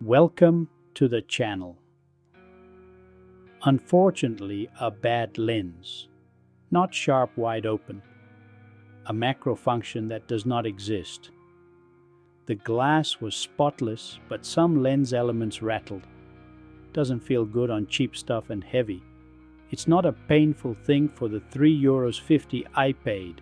Welcome to the channel. Unfortunately, a bad lens, not sharp wide open, a macro function that does not exist. The glass was spotless, but some lens elements rattled. Doesn't feel good on cheap stuff and heavy. It's not a painful thing for the €3.50 I paid.